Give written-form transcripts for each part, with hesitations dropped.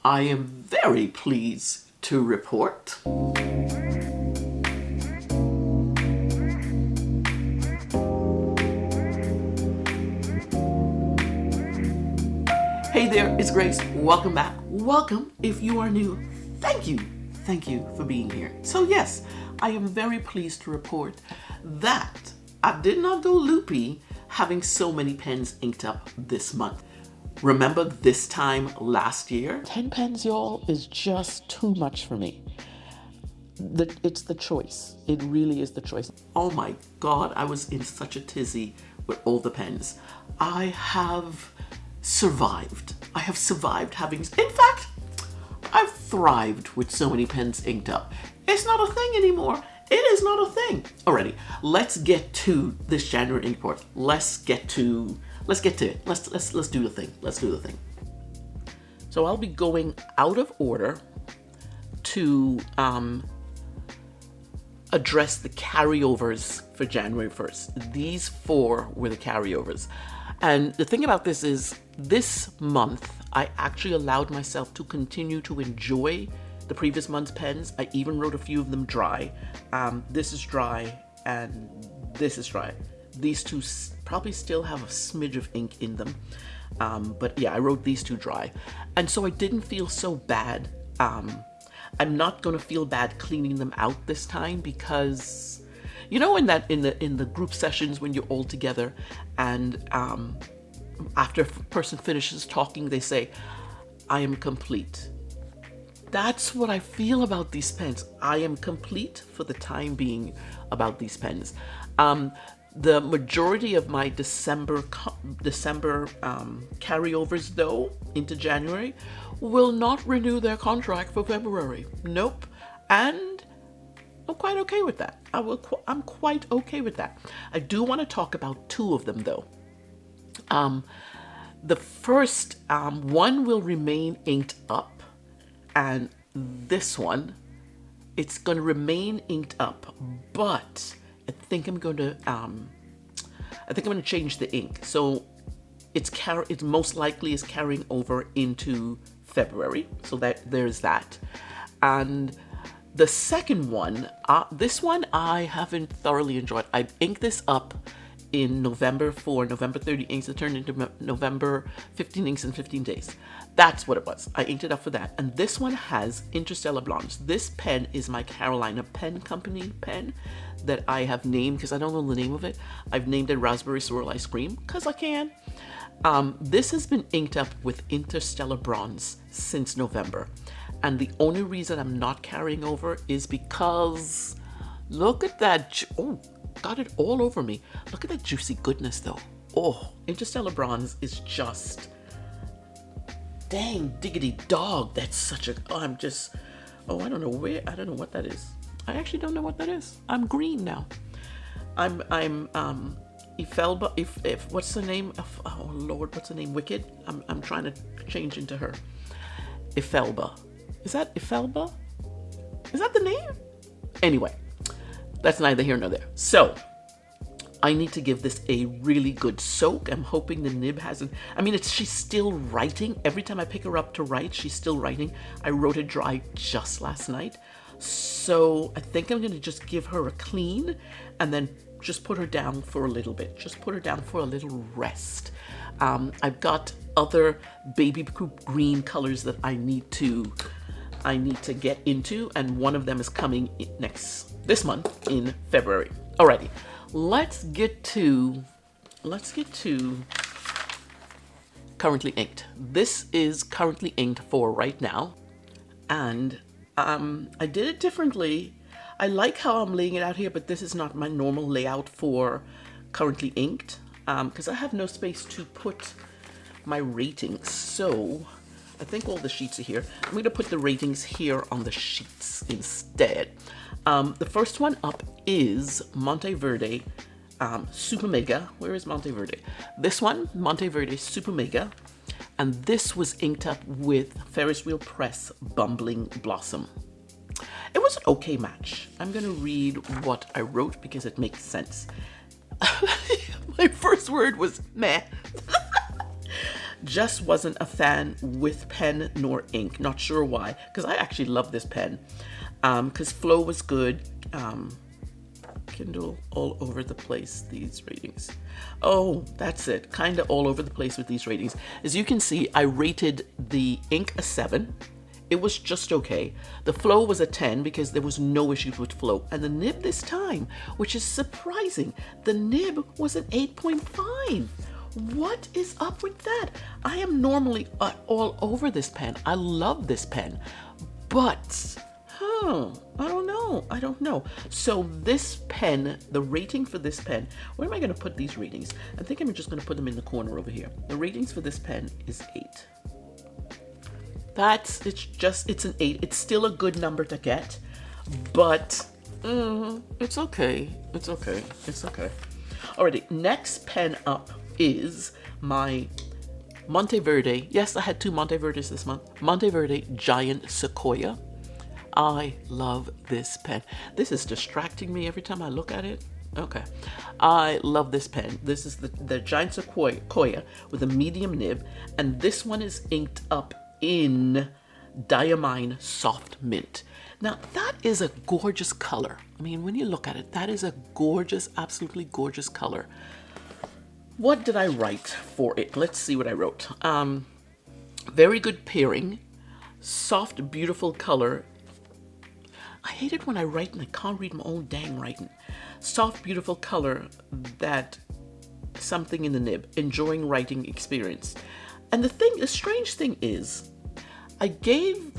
I am very pleased to report Hey there, it's Grace. Welcome back. Welcome if you are new. Thank you. Thank you for being here. So yes, I am very pleased to report that I did not go loopy having so many pens inked up this month. Remember this time last year? 10 pens, y'all, is just too much for me. It's the choice. It really is the choice. Oh my God, I was in such a tizzy with all the pens. I have survived. I have survived having, in fact, I've thrived with so many pens inked up. It's not a thing anymore. It is not a thing. Alrighty, let's get to this January ink report. Let's get to it. Let's do the thing. Let's do the thing. So I'll be going out of order to address the carryovers for January 1st. These 4 were the carryovers. And the thing about this is, this month, I actually allowed myself to continue to enjoy the previous month's pens. I even wrote a few of them dry. This is dry, and this is dry. These 2 probably still have a smidge of ink in them. But yeah, I wrote these 2 dry. And so I didn't feel so bad. I'm not gonna feel bad cleaning them out this time because, you know, in the group sessions when you're all together and after a person finishes talking, they say, I am complete. That's what I feel about these pens. I am complete for the time being about these pens. The majority of my December carryovers, though, into January, will not renew their contract for February. Nope. And I'm quite okay with that. I'm quite okay with that. I do want to talk about 2 of them, though. The first one will remain inked up, and this one, it's going to remain inked up, but I think I'm going to change the ink. So it's most likely is carrying over into February. So that there's that. And the second one, this one I haven't thoroughly enjoyed. I inked this up in November for November 30 inks. It turned into November 15 inks in 15 days. That's what it was. I inked it up for that. And this one has Interstellar Blondes. This pen is my Carolina Pen Company pen that I have named, because I don't know the name of it. I've named it Raspberry Swirl Ice Cream, because I can. This has been inked up with Interstellar Bronze since November. And the only reason I'm not carrying over is because, look at that. Oh, got it all over me. Look at that juicy goodness, though. Oh, Interstellar Bronze is just, dang diggity dog. That's such a, I don't know what that is. I actually don't know what that is. I'm green now. I'm Efelba, if what's the name of, oh Lord, what's the name? Wicked? I'm trying to change into her. Efelba. Is that Efelba? Is that the name? Anyway, that's neither here nor there. So I need to give this a really good soak. I'm hoping the nib hasn't, she's still writing. Every time I pick her up to write, she's still writing. I wrote it dry just last night. So I think I'm gonna just give her a clean and then just put her down for a little bit. Just put her down for a little rest. I've got other baby green colors that I need to get into, and one of them is coming this month in February. Alrighty, let's get to currently inked. This is currently inked for right now, and I did it differently. I like how I'm laying it out here, but this is not my normal layout for currently inked, because I have no space to put my ratings. So I think all the sheets are here. I'm going to put the ratings here on the sheets instead. The first one up is Monteverde Super Mega. Where is Monteverde? This one, Monteverde Super Mega. And this was inked up with Ferris Wheel Press Bumbling Blossom. It was an okay match. I'm going to read what I wrote because it makes sense. My first word was meh. Just wasn't a fan with pen nor ink. Not sure why, because I actually love this pen. Because flow was good. Kindle all over the place, these ratings. Oh, that's it. Kind of all over the place with these ratings. As you can see, I rated the ink a 7. It was just okay. The flow was a 10 because there was no issues with flow. And the nib this time, which is surprising, the nib was an 8.5. What is up with that? I am normally all over this pen. I love this pen, but I don't know. So this pen, the rating for this pen, where am I going to put these ratings? I think I'm just going to put them in the corner over here. The ratings for this pen is 8. It's an 8. It's still a good number to get, but it's okay. It's okay. It's okay. Alrighty, next pen up is my Monteverde. Yes, I had 2 Monteverdes this month. Monteverde Giant Sequoia. I love this pen. This is distracting me every time I look at it. Okay. I love this pen. This is the Giant Sequoia with a medium nib, and this one is inked up in DIAMINE Soft Mint. Now, that is a gorgeous color. I mean, when you look at it, that is a gorgeous, absolutely gorgeous color. What did I write for it? Let's see what I wrote. Very good pairing, soft, beautiful color. I hate it when I write and I can't read my own dang writing. Soft, beautiful color, that something in the nib, enjoying writing experience. And the strange thing is, I gave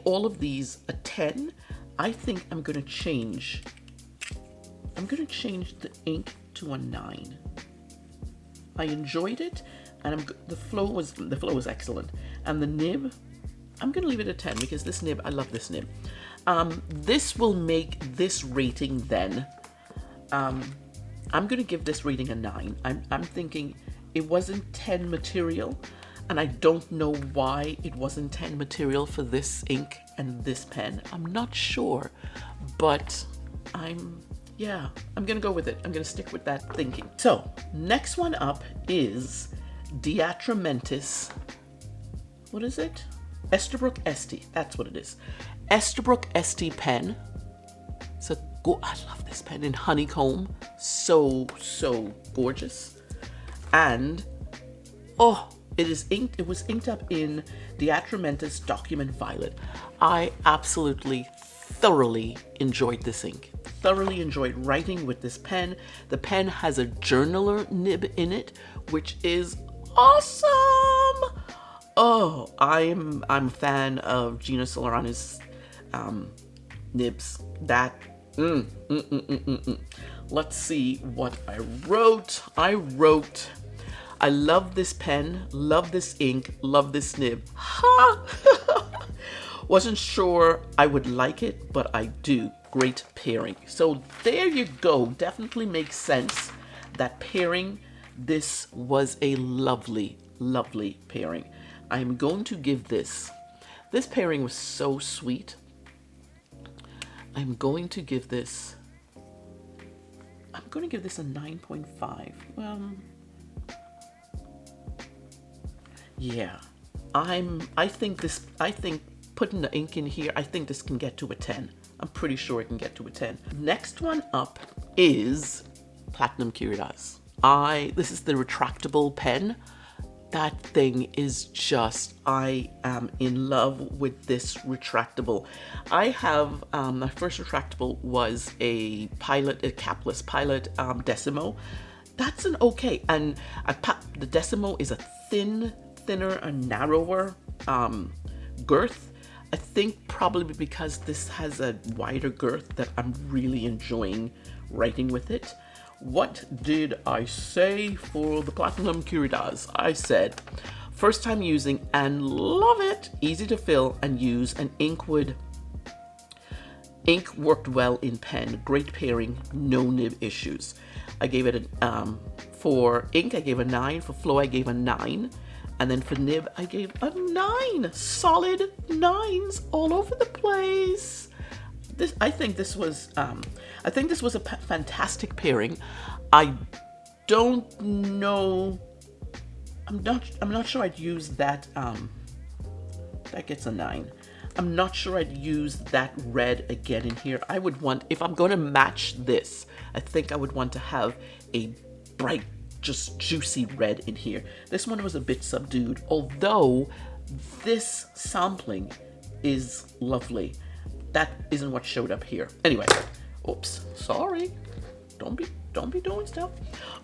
all of these a 10. I think I'm going to change the ink to a 9. I enjoyed it, and the flow was excellent. And the nib, I'm going to leave it at 10 because this nib, I love this nib. This will make this rating then. I'm going to give this rating a 9. I'm thinking it wasn't 10 material, and I don't know why it wasn't 10 material for this ink and this pen. I'm not sure, but I'm going to go with it. I'm going to stick with that thinking. So, next one up is DIAMINE. What is it? ESTERBROOK Estie. That's what it is. ESTERBROOK Estie pen. I love this pen in Honeycomb. So gorgeous. And it was inked up in ATRMAMENTIS Document Violet. I absolutely thoroughly enjoyed this ink. Thoroughly enjoyed writing with this pen. The pen has a journaler nib in it, which is awesome. Oh, I'm a fan of Gina Solorani's nibs. Let's see what I wrote. I love this pen, love this ink, love this nib. Wasn't sure I would like it, but I do. Great pairing. So there you go. Definitely makes sense that pairing. This was a lovely, lovely pairing. I'm going to give this pairing was so sweet. I'm going to give this a 9.5. Yeah, I think putting the ink in here, I think this can get to a 10. I'm pretty sure it can get to a 10. Next one up is Platinum Curidas. This is the retractable pen. That thing is just, I am in love with this retractable. I have, my first retractable was a capless Pilot Decimo. That's an okay, and the Decimo is a thinner and narrower girth. I think probably because this has a wider girth that I'm really enjoying writing with it. What did I say for the Platinum Curidas? I said, first time using and love it. Easy to fill and use, and ink worked well in pen. Great pairing, no nib issues. I gave it for ink, I gave a 9. For flow, I gave a 9. And then for nib, I gave a 9. Solid 9s all over the place. I think this was a fantastic pairing. I don't know I'm not sure I'd use that, that gets a 9. I'm not sure I'd use that red again in here. I would want, if I'm going to match this, I think I would want to have a bright, just juicy red in here. This one was a bit subdued, although this sampling is lovely. That isn't what showed up here. Anyway, oops, sorry. Don't be doing stuff.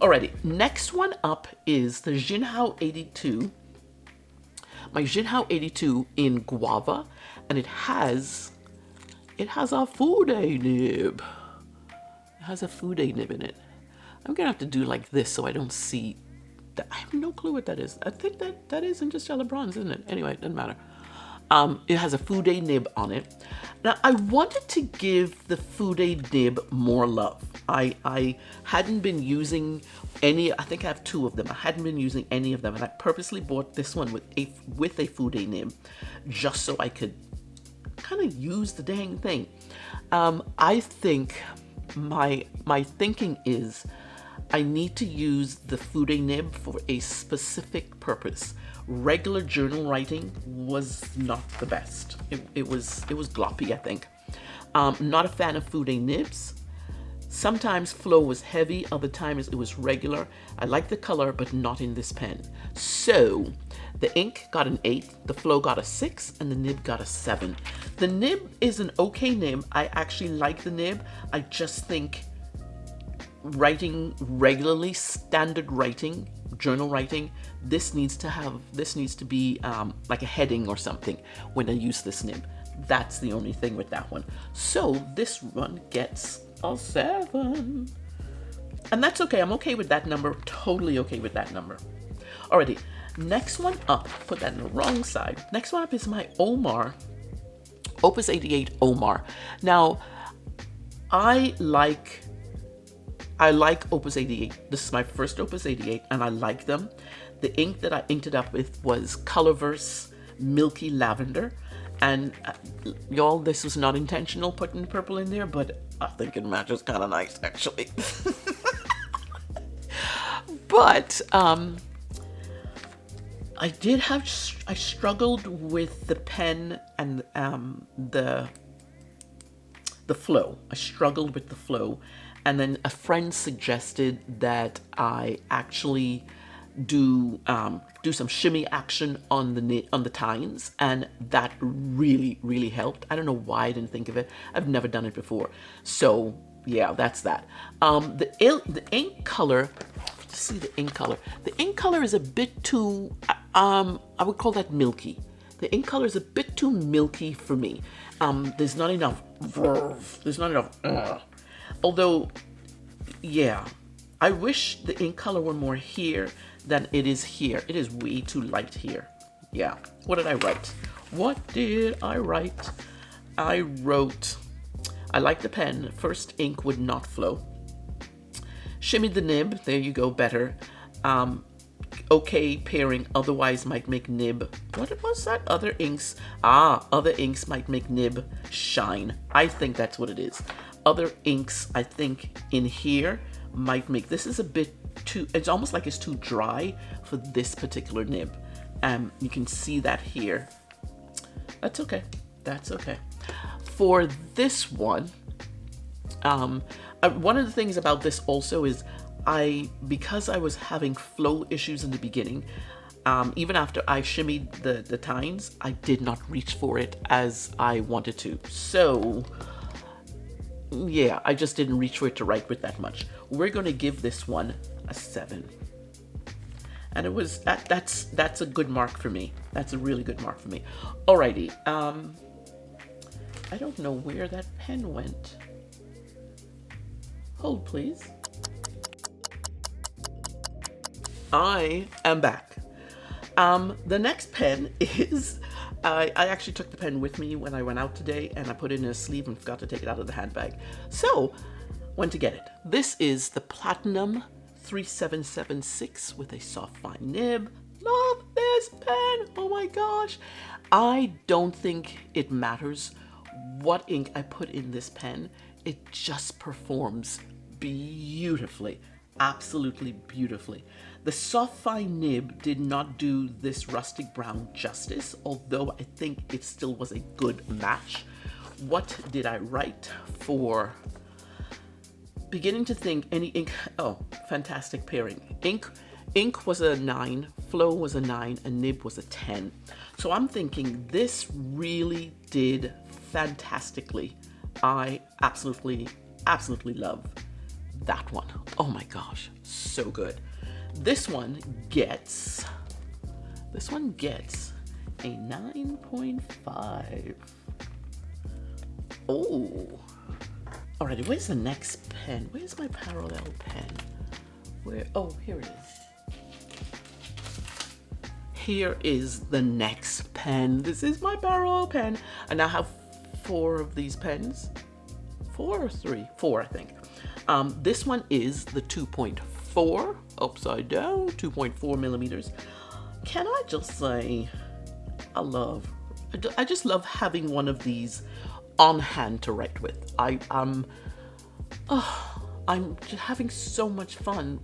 Alrighty, next one up is the JINHAO 82. My JINHAO 82 in Guava, and it has a food nib. It has a food nib in it. I'm gonna have to do like this so I don't see that. I have no clue what that is. I think that is interstellar bronze, isn't it? Anyway, it doesn't matter. It has a food nib on it. Now, I wanted to give the food nib more love. I hadn't been using any, I think I have 2 of them. I hadn't been using any of them, and I purposely bought this one with a food nib just so I could kind of use the dang thing. I think my thinking is I need to use the food nib for a specific purpose. Regular journal writing was not the best. It was gloppy, I think. Not a fan of food nibs. Sometimes flow was heavy, other times it was regular. I like the color, but not in this pen. So the ink got an 8, the flow got a 6, and the nib got a 7. The nib is an okay nib. I actually like the nib. I just think writing regularly, standard writing, journal writing, this needs to be like a heading or something when I use this nib. That's the only thing with that one. So this one gets a 7. And that's okay. I'm okay with that number. Totally okay with that number. Alrighty. Next one up. Put that in the wrong side. Next one up is my Omar. Opus 88 Omar. Now, I like Opus 88. This is my first Opus 88, and I like them. The ink that I inked it up with was Colorverse Milky Lavender. And y'all, this was not intentional putting purple in there, but I think it matches kind of nice, actually. But I struggled with the pen and the flow. I struggled with the flow. And then a friend suggested that I actually do some shimmy action on the tines, and that really helped. I don't know why I didn't think of it. I've never done it before. So yeah, that's that. The ink color, see the ink color. The ink color is a bit too, I would call that milky. The ink color is a bit too milky for me. There's not enough. Although, yeah, I wish the ink color were more here than it is here. It is way too light here. Yeah. What did I write? What did I write? I wrote, I like the pen. First ink would not flow. Shimmied the nib. There you go. Better. Okay pairing. Otherwise might make nib. What was that? Other inks. Other inks might make nib shine. I think that's what it is. Other inks, I think, in here might make, this is a bit too, it's almost like it's too dry for this particular nib. You can see that here. That's okay. That's okay. For this one, one of the things about this also is because I was having flow issues in the beginning, even after I shimmied the tines, I did not reach for it as I wanted to. So yeah, I just didn't reach for it to write with that much. We're going to give this one a 7. And it was, that's a good mark for me. That's a really good mark for me. Alrighty. I don't know where that pen went. Hold, please. I am back. The next pen is, I actually took the pen with me when I went out today, and I put it in a sleeve and forgot to take it out of the handbag. So, went to get it. This is the Platinum 3776 with a soft fine nib. Love this pen. Oh my gosh. I don't think it matters what ink I put in this pen. It just performs beautifully. absolutely beautifully. The soft fine nib did not do this rustic brown justice, although I think it still was a good match. What did I write for? Beginning to think any ink. Oh, fantastic pairing. Ink was a 9, flow was a 9, and nib was a 10. So I'm thinking this really did fantastically. I absolutely love that one. Oh my gosh, so good. This one gets a 9.5. Oh. Alrighty, where's the next pen? Where's my parallel pen? Where? Oh, here it is. Here is the next pen. This is my parallel pen. I now have 4 of these pens. 4 or 3? 4, I think. This one is the 2.4, upside down, 2.4 millimeters. Can I just say, I just love having one of these on hand to write with. I'm just having so much fun.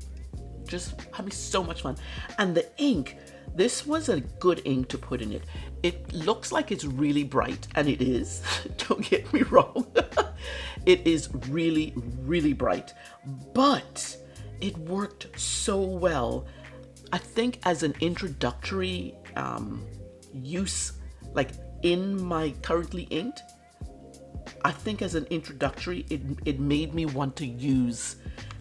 And the ink, this was a good ink to put in it. It looks like it's really bright, and it is. Don't get me wrong. It is really, really bright, but it worked so well. I think as an introductory use, like in my currently inked, I think as an introductory, it made me want to use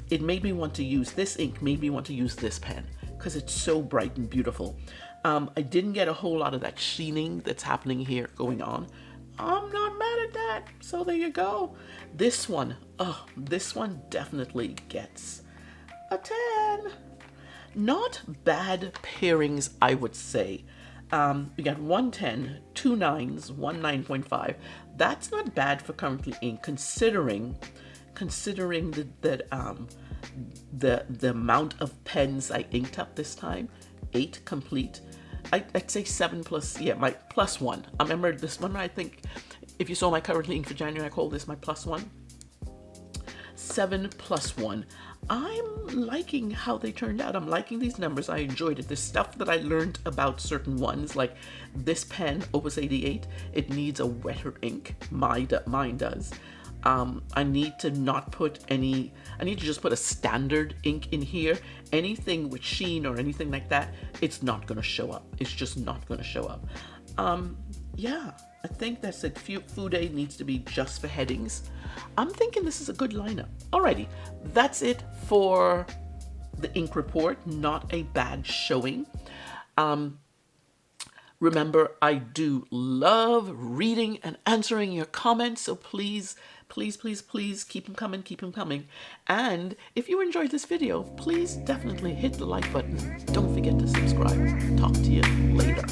this ink, made me want to use this pen because it's so bright and beautiful. I didn't get a whole lot of that sheening that's happening here going on. I'm not mad at that. So there you go. This one definitely gets a 10. Not bad pairings, I would say. We got 1 10, 2 9s, 1 9.5. That's not bad for currently ink, considering that the amount of pens I inked up this time. 8 complete. I'd say 7 plus, yeah, my plus 1. I remember this one, I think, if you saw my currently ink for January, I call this my plus 1. 7 plus 1. I'm liking how they turned out. I'm liking these numbers. I enjoyed it. The stuff that I learned about certain ones, like this pen, Opus 88, it needs a wetter ink. Mine does. I need to just put a standard ink in here. Anything with sheen or anything like that, it's not going to show up. It's just not going to show up. Yeah, I think that's it. Fude needs to be just for headings. I'm thinking this is a good lineup. Alrighty, that's it for the ink report. Not a bad showing. Remember, I do love reading and answering your comments, so please keep them coming. And if you enjoyed this video, please definitely hit the like button. Don't forget to subscribe. Talk to you later.